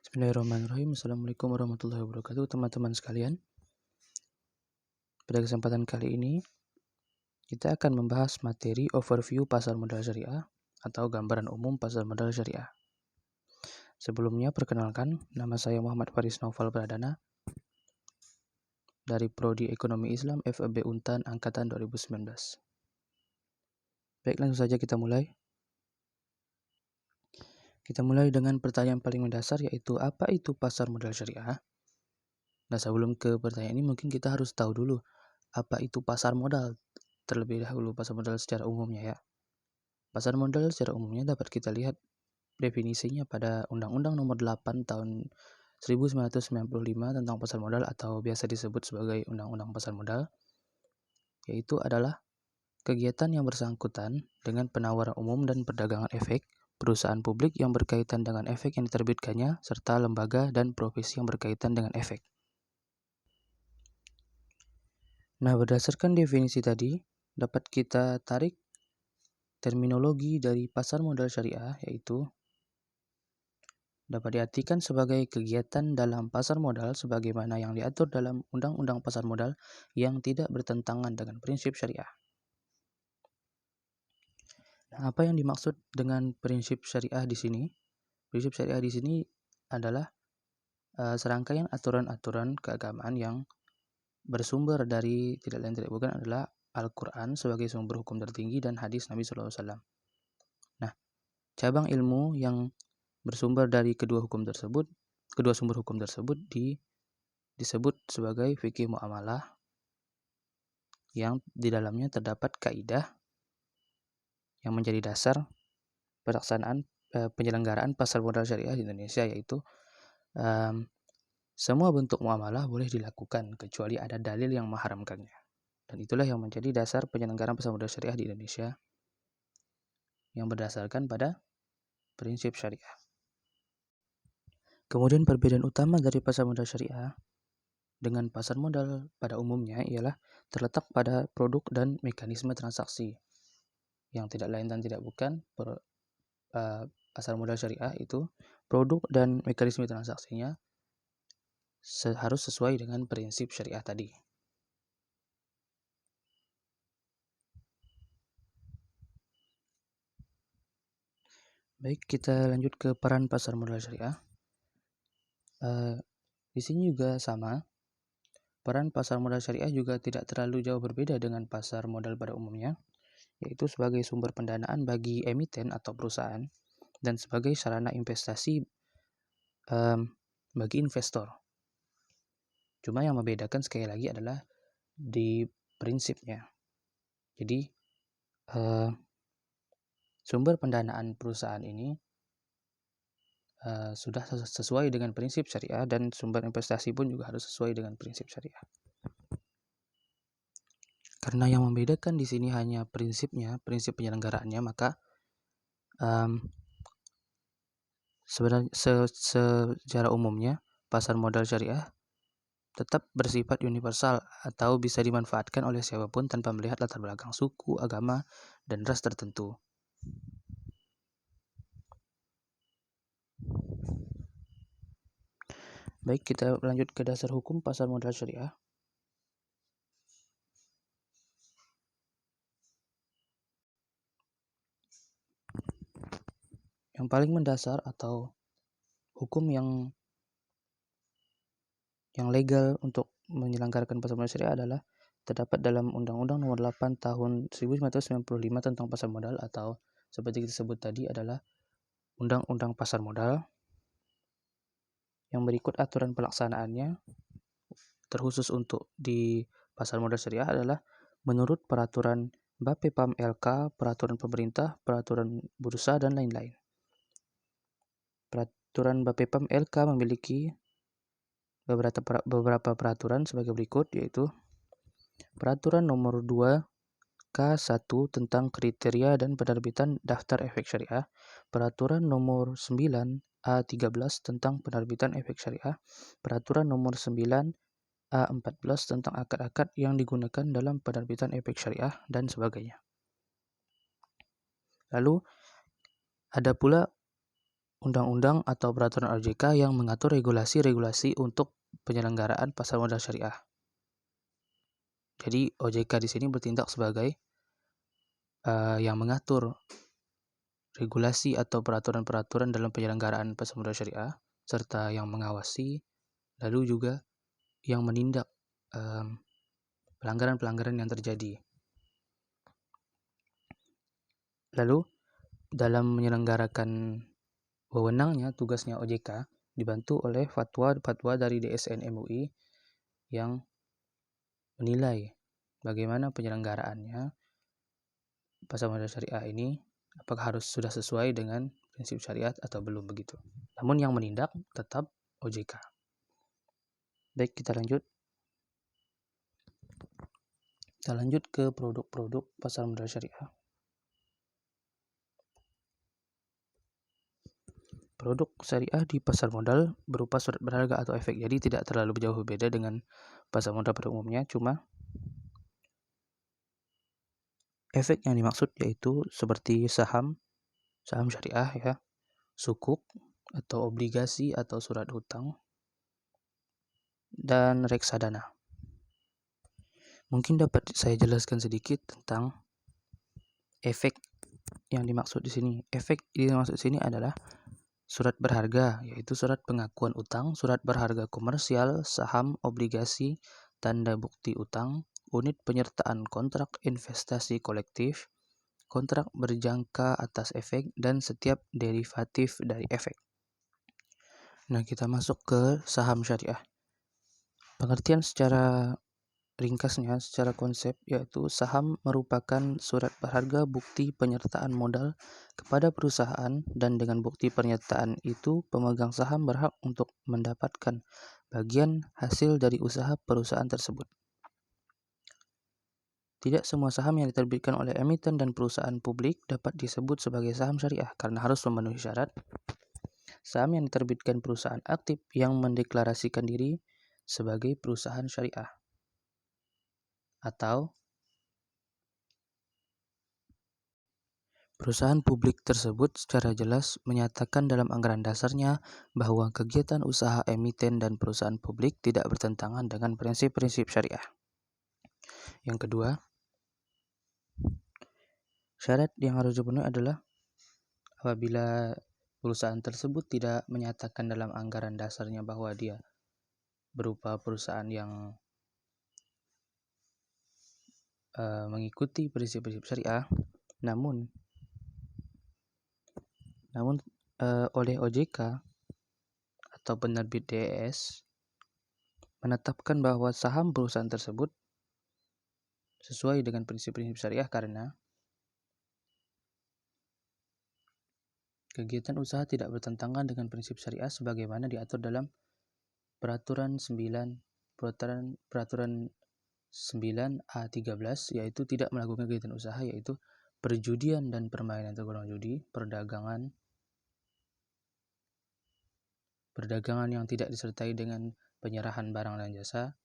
Bismillahirrahmanirrahim. Assalamualaikum warahmatullahi wabarakatuh, teman-teman sekalian. Pada kesempatan kali ini, kita akan membahas materi overview pasar modal syariah atau gambaran umum pasar modal syariah. Sebelumnya, perkenalkan, nama saya Muhammad Faris Naufal Pradana dari Prodi Ekonomi Islam FEB Untan Angkatan 2019. Baik, langsung saja kita mulai. Kita mulai dengan pertanyaan paling mendasar, yaitu apa itu pasar modal syariah? Nah, sebelum ke pertanyaan ini mungkin kita harus tahu dulu apa itu pasar modal. Terlebih dahulu pasar modal secara umumnya ya. Pasar modal secara umumnya dapat kita lihat definisinya pada Undang-Undang Nomor 8 Tahun 1995 tentang pasar modal atau biasa disebut sebagai Undang-Undang Pasar Modal, yaitu adalah kegiatan yang bersangkutan dengan penawaran umum dan perdagangan efek, perusahaan publik yang berkaitan dengan efek yang diterbitkannya, serta lembaga dan profesi yang berkaitan dengan efek. Nah, berdasarkan definisi tadi, dapat kita tarik terminologi dari pasar modal syariah, yaitu dapat diartikan sebagai kegiatan dalam pasar modal sebagaimana yang diatur dalam Undang-Undang Pasar Modal yang tidak bertentangan dengan prinsip syariah. Nah, apa yang dimaksud dengan prinsip syariah di sini? Prinsip syariah di sini adalah serangkaian aturan-aturan keagamaan yang bersumber dari tidak lain tidak bukan adalah Al-Quran sebagai sumber hukum tertinggi dan hadis Nabi SAW. Nah, cabang ilmu yang bersumber dari kedua sumber hukum tersebut disebut sebagai fikih muamalah, yang di dalamnya terdapat kaidah yang menjadi dasar pelaksanaan penyelenggaraan pasar modal syariah di Indonesia, yaitu semua bentuk muamalah boleh dilakukan kecuali ada dalil yang mengharamkannya. Dan itulah yang menjadi dasar penyelenggaraan pasar modal syariah di Indonesia yang berdasarkan pada prinsip syariah. Kemudian perbedaan utama dari pasar modal syariah dengan pasar modal pada umumnya ialah terletak pada produk dan mekanisme transaksi, yang tidak lain dan tidak bukan pasar modal syariah itu produk dan mekanisme transaksinya harus sesuai dengan prinsip syariah tadi. Baik, kita lanjut ke peran pasar modal syariah. Di sini juga sama. Peran pasar modal syariah juga tidak terlalu jauh berbeda dengan pasar modal pada umumnya, yaitu sebagai sumber pendanaan bagi emiten atau perusahaan dan sebagai sarana investasi bagi investor. Cuma yang membedakan sekali lagi adalah di prinsipnya. Jadi sumber pendanaan perusahaan ini sudah sesuai dengan prinsip syariah dan sumber investasi pun juga harus sesuai dengan prinsip syariah. Karena yang membedakan di sini hanya prinsipnya, prinsip penyelenggaraannya, maka secara umumnya pasar modal syariah tetap bersifat universal atau bisa dimanfaatkan oleh siapapun tanpa melihat latar belakang suku, agama, dan ras tertentu. Baik, kita lanjut ke dasar hukum pasar modal syariah. Yang paling mendasar atau hukum yang legal untuk menyelenggarakan pasar modal syariah adalah terdapat dalam Undang-Undang Nomor 8 Tahun 1995 tentang pasar modal, atau seperti kita sebut tadi adalah Undang-Undang Pasar Modal. Yang berikut aturan pelaksanaannya terkhusus untuk di pasar modal syariah adalah menurut peraturan Bapepam LK, peraturan pemerintah, peraturan bursa, dan lain-lain. Peraturan Bapepam LK memiliki beberapa peraturan sebagai berikut, yaitu Peraturan Nomor 2 K1 tentang kriteria dan penerbitan daftar efek syariah, Peraturan Nomor 9 A13 tentang penerbitan efek syariah, Peraturan Nomor 9 A14 tentang akad-akad yang digunakan dalam penerbitan efek syariah, dan sebagainya. Lalu ada pula undang-undang atau peraturan OJK yang mengatur regulasi-regulasi untuk penyelenggaraan pasar modal syariah. Jadi OJK di sini bertindak sebagai yang mengatur regulasi atau peraturan-peraturan dalam penyelenggaraan pasar modal syariah, serta yang mengawasi, lalu juga yang menindak pelanggaran-pelanggaran yang terjadi. Lalu dalam menyelenggarakan wewenangnya, tugasnya OJK dibantu oleh fatwa-fatwa dari DSN MUI yang menilai bagaimana penyelenggaraannya pasar modal syariah ini, apakah sudah sesuai dengan prinsip syariat atau belum begitu. Namun yang menindak tetap OJK. Baik, kita lanjut. Kita lanjut ke produk-produk pasar modal syariah. Produk syariah di pasar modal berupa surat berharga atau efek. Jadi tidak terlalu jauh berbeda dengan pasar modal pada umumnya, cuma efek yang dimaksud yaitu seperti saham syariah ya, sukuk atau obligasi atau surat hutang, dan reksadana. Mungkin dapat saya jelaskan sedikit tentang efek yang dimaksud di sini. Efek yang dimaksud di sini adalah surat berharga, yaitu surat pengakuan utang, surat berharga komersial, saham, obligasi, tanda bukti utang, unit penyertaan kontrak investasi kolektif, kontrak berjangka atas efek, dan setiap derivatif dari efek. Nah, kita masuk ke saham syariah. Pengertian secara ringkasnya, secara konsep, yaitu saham merupakan surat berharga bukti penyertaan modal kepada perusahaan, dan dengan bukti pernyataan itu pemegang saham berhak untuk mendapatkan bagian hasil dari usaha perusahaan tersebut. Tidak semua saham yang diterbitkan oleh emiten dan perusahaan publik dapat disebut sebagai saham syariah karena harus memenuhi syarat. Saham yang diterbitkan perusahaan aktif yang mendeklarasikan diri sebagai perusahaan syariah, atau perusahaan publik tersebut secara jelas menyatakan dalam anggaran dasarnya bahwa kegiatan usaha emiten dan perusahaan publik tidak bertentangan dengan prinsip-prinsip syariah. Yang kedua, syarat yang harus dipenuhi adalah apabila perusahaan tersebut tidak menyatakan dalam anggaran dasarnya bahwa dia berupa perusahaan yang mengikuti prinsip-prinsip syariah, namun oleh OJK atau penerbit DES menetapkan bahwa saham perusahaan tersebut sesuai dengan prinsip-prinsip syariah karena kegiatan usaha tidak bertentangan dengan prinsip syariah sebagaimana diatur dalam peraturan 9A13, yaitu tidak melakukan kegiatan usaha yaitu perjudian dan permainan tergolong judi, perdagangan yang tidak disertai dengan penyerahan barang dan jasa,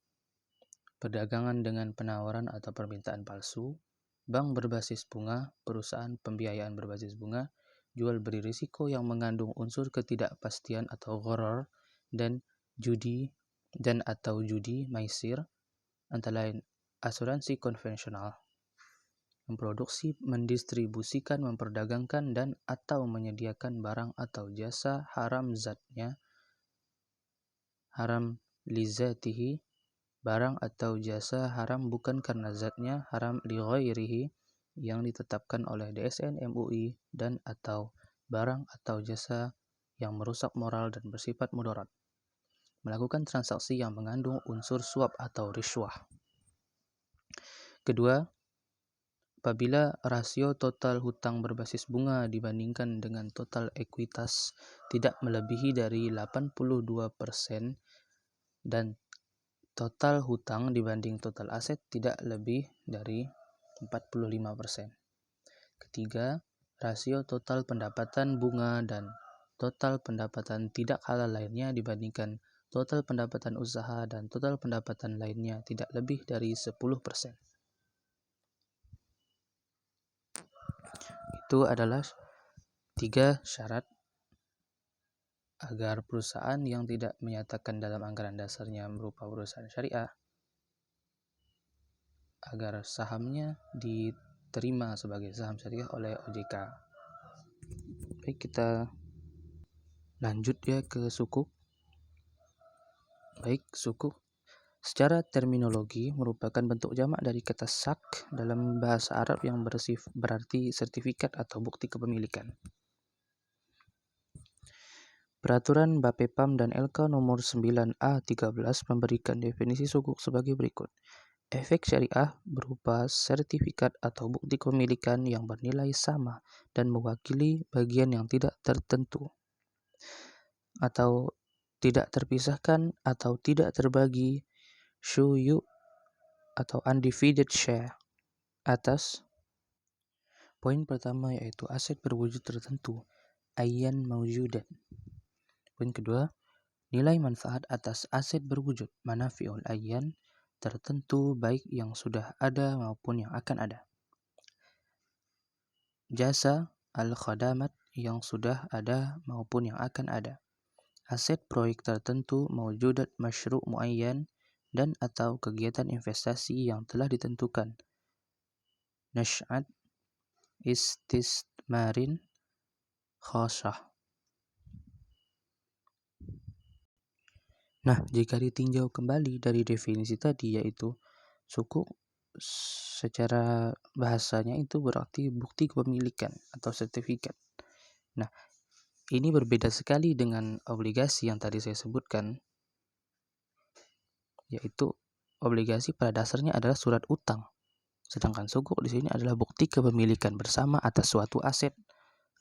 perdagangan dengan penawaran atau permintaan palsu, bank berbasis bunga, perusahaan pembiayaan berbasis bunga, jual beli risiko yang mengandung unsur ketidakpastian atau gharar, dan judi maisir, antara lain asuransi konvensional, memproduksi, mendistribusikan, memperdagangkan, dan atau menyediakan barang atau jasa haram zatnya, haram lizatihi, barang atau jasa haram bukan karena zatnya, haram li ghairihi, yang ditetapkan oleh DSN MUI, dan atau barang atau jasa yang merusak moral dan bersifat mudarat, melakukan transaksi yang mengandung unsur suap atau riswah. Kedua, apabila rasio total hutang berbasis bunga dibandingkan dengan total ekuitas tidak melebihi dari 82% dan total hutang dibanding total aset tidak lebih dari 45%. Ketiga, rasio total pendapatan bunga dan total pendapatan tidak halal lainnya dibandingkan total pendapatan usaha dan total pendapatan lainnya tidak lebih dari 10%. Itu adalah 3 syarat agar perusahaan yang tidak menyatakan dalam anggaran dasarnya berupa perusahaan syariah, agar sahamnya diterima sebagai saham syariah oleh OJK. Baik, kita lanjut ya ke sukuk. Baik, sukuk secara terminologi merupakan bentuk jamak dari kata sak dalam bahasa Arab yang berarti sertifikat atau bukti kepemilikan. Peraturan Bapepam dan LK nomor 9A13 memberikan definisi sukuk sebagai berikut. Efek syariah berupa sertifikat atau bukti kepemilikan yang bernilai sama dan mewakili bagian yang tidak tertentu atau tidak terpisahkan atau tidak terbagi syuyu atau undivided share atas poin pertama, yaitu aset berwujud tertentu ayyan mawjudan. Poin kedua, nilai manfaat atas aset berwujud manafi'ul ayyan tertentu baik yang sudah ada maupun yang akan ada. Jasa al-khadamat yang sudah ada maupun yang akan ada. Aset proyek tertentu mawjudat masyru' muayyan dan atau kegiatan investasi yang telah ditentukan. Nash'at istismarin khasah. Nah, jika ditinjau kembali dari definisi tadi, yaitu sukuk secara bahasanya itu berarti bukti kepemilikan atau sertifikat. Nah, ini berbeda sekali dengan obligasi yang tadi saya sebutkan, yaitu obligasi pada dasarnya adalah surat utang. Sedangkan sukuk di sini adalah bukti kepemilikan bersama atas suatu aset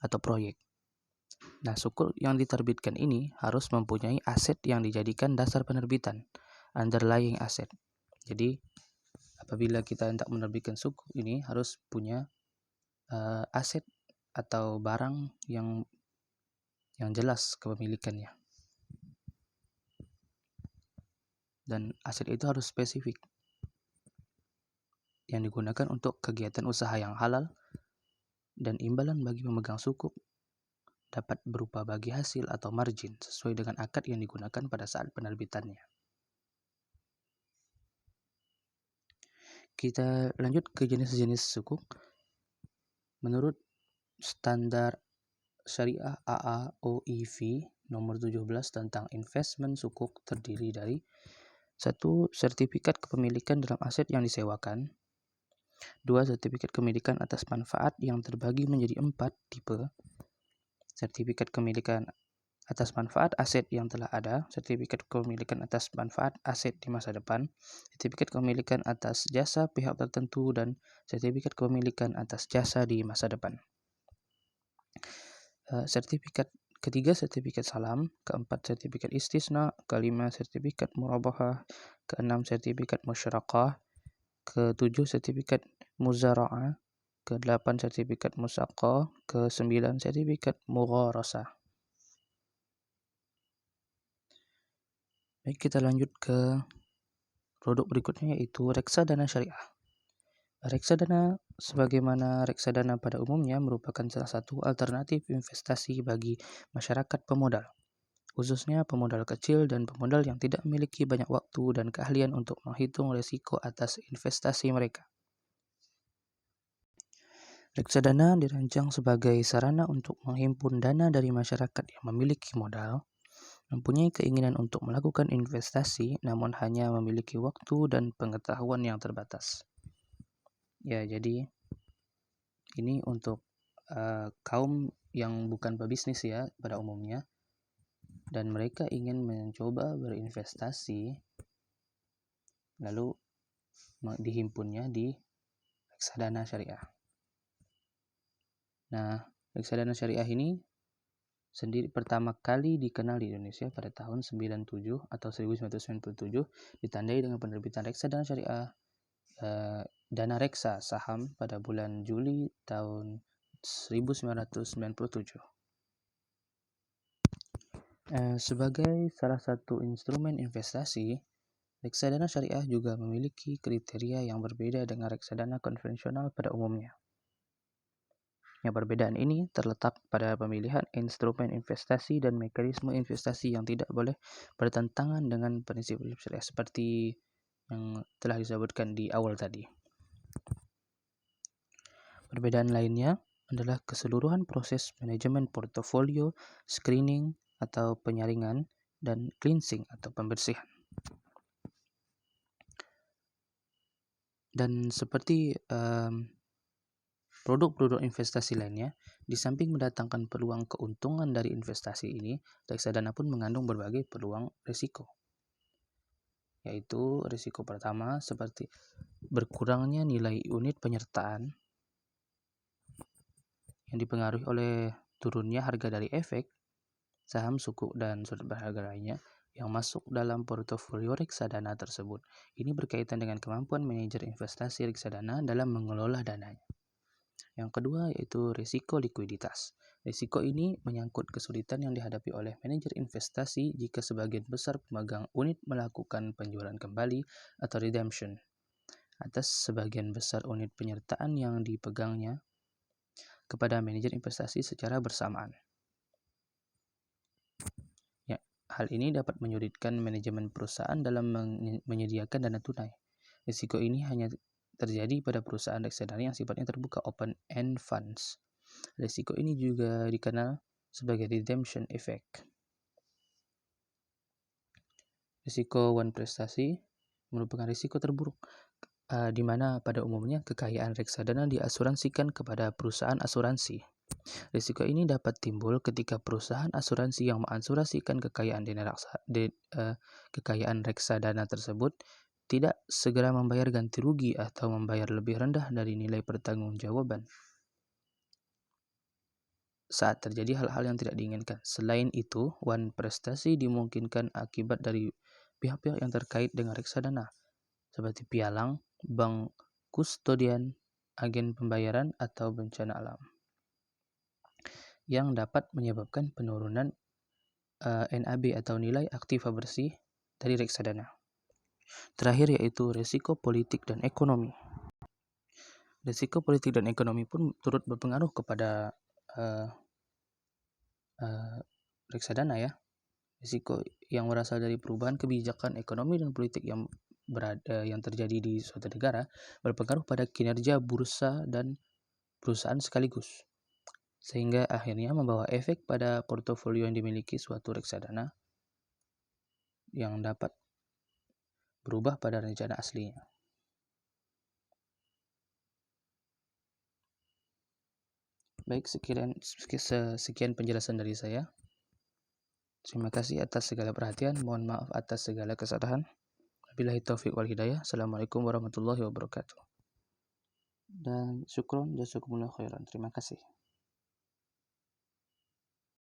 atau proyek. Nah, sukuk yang diterbitkan ini harus mempunyai aset yang dijadikan dasar penerbitan, underlying asset. Jadi, apabila kita hendak menerbitkan sukuk ini harus punya aset atau barang yang jelas kepemilikannya. Dan aset itu harus spesifik, yang digunakan untuk kegiatan usaha yang halal, dan imbalan bagi pemegang sukuk dapat berupa bagi hasil atau margin sesuai dengan akad yang digunakan pada saat penerbitannya. Kita lanjut ke jenis-jenis sukuk. Menurut standar syariah AAOIV nomor 17 tentang investment, sukuk terdiri dari 1. Sertifikat kepemilikan dalam aset yang disewakan. 2. Sertifikat kepemilikan atas manfaat yang terbagi menjadi 4 tipe. Sertifikat kepemilikan atas manfaat aset yang telah ada, sertifikat kepemilikan atas manfaat aset di masa depan, sertifikat kepemilikan atas jasa pihak tertentu, dan sertifikat kepemilikan atas jasa di masa depan. Ketiga, sertifikat salam. Keempat, sertifikat istisna. Kelima, sertifikat murabahah. Keenam, sertifikat musyarakah. Ketujuh, sertifikat muzara'ah. Kedelapan, sertifikat musaqah. Kesembilan, sertifikat mugharasah. Baik, kita lanjut ke produk berikutnya, yaitu reksadana syariah. Reksadana sebagaimana reksadana pada umumnya merupakan salah satu alternatif investasi bagi masyarakat pemodal, khususnya pemodal kecil dan pemodal yang tidak memiliki banyak waktu dan keahlian untuk menghitung risiko atas investasi mereka. Reksadana dirancang sebagai sarana untuk menghimpun dana dari masyarakat yang memiliki modal, mempunyai keinginan untuk melakukan investasi, namun hanya memiliki waktu dan pengetahuan yang terbatas. Ya, jadi ini untuk kaum yang bukan pebisnis ya pada umumnya, dan mereka ingin mencoba berinvestasi, lalu dihimpunnya di reksadana syariah. Nah, reksadana syariah ini sendiri pertama kali dikenal di Indonesia pada tahun 97 atau 1997, ditandai dengan penerbitan reksadana syariah Dana Reksa saham pada bulan Juli tahun 1997. Sebagai salah satu instrumen investasi, reksadana syariah juga memiliki kriteria yang berbeda dengan reksadana konvensional pada umumnya. Yang perbedaan ini terletak pada pemilihan instrumen investasi dan mekanisme investasi yang tidak boleh bertentangan dengan prinsip-prinsip syariah seperti yang telah disebutkan di awal tadi. Perbedaan lainnya adalah keseluruhan proses manajemen portofolio, screening atau penyaringan, dan cleansing atau pembersihan. Dan seperti produk-produk investasi lainnya, di samping mendatangkan peluang keuntungan dari investasi ini, reksadana pun mengandung berbagai peluang risiko. Yaitu risiko pertama seperti berkurangnya nilai unit penyertaan yang dipengaruhi oleh turunnya harga dari efek, saham, suku, dan surat berharga lainnya yang masuk dalam portofolio reksadana tersebut. Ini berkaitan dengan kemampuan manajer investasi reksadana dalam mengelola dananya. Yang kedua yaitu risiko likuiditas. Risiko ini menyangkut kesulitan yang dihadapi oleh manajer investasi jika sebagian besar pemegang unit melakukan penjualan kembali atau redemption atas sebagian besar unit penyertaan yang dipegangnya kepada manajer investasi secara bersamaan. Ya, hal ini dapat menyulitkan manajemen perusahaan dalam menyediakan dana tunai. Risiko ini hanya terjadi pada perusahaan reksadana yang sifatnya terbuka, open-end funds. Risiko ini juga dikenal sebagai redemption effect. Risiko one prestasi merupakan risiko terburuk, di mana pada umumnya kekayaan reksadana diasuransikan kepada perusahaan asuransi. Risiko ini dapat timbul ketika perusahaan asuransi yang mengasuransikan kekayaan reksadana tersebut tidak segera membayar ganti rugi atau membayar lebih rendah dari nilai pertanggungjawaban saat terjadi hal-hal yang tidak diinginkan. Selain itu, one prestasi dimungkinkan akibat dari pihak-pihak yang terkait dengan reksadana, seperti pialang, bank kustodian, agen pembayaran, atau bencana alam, yang dapat menyebabkan penurunan NAB atau nilai aktiva bersih dari reksadana. Terakhir yaitu risiko politik dan ekonomi. Risiko politik dan ekonomi pun turut berpengaruh kepada reksadana ya. Risiko yang berasal dari perubahan kebijakan ekonomi dan politik yang terjadi di suatu negara berpengaruh pada kinerja bursa dan perusahaan sekaligus, sehingga akhirnya membawa efek pada portofolio yang dimiliki suatu reksadana yang dapat berubah pada rencana aslinya. Baik, sekian penjelasan dari saya. Terima kasih atas segala perhatian. Mohon maaf atas segala kesalahan. Wabillahi taufiq wal hidayah. Assalamualaikum warahmatullahi wabarakatuh. Dan syukron jazakumullah khairan. Terima kasih.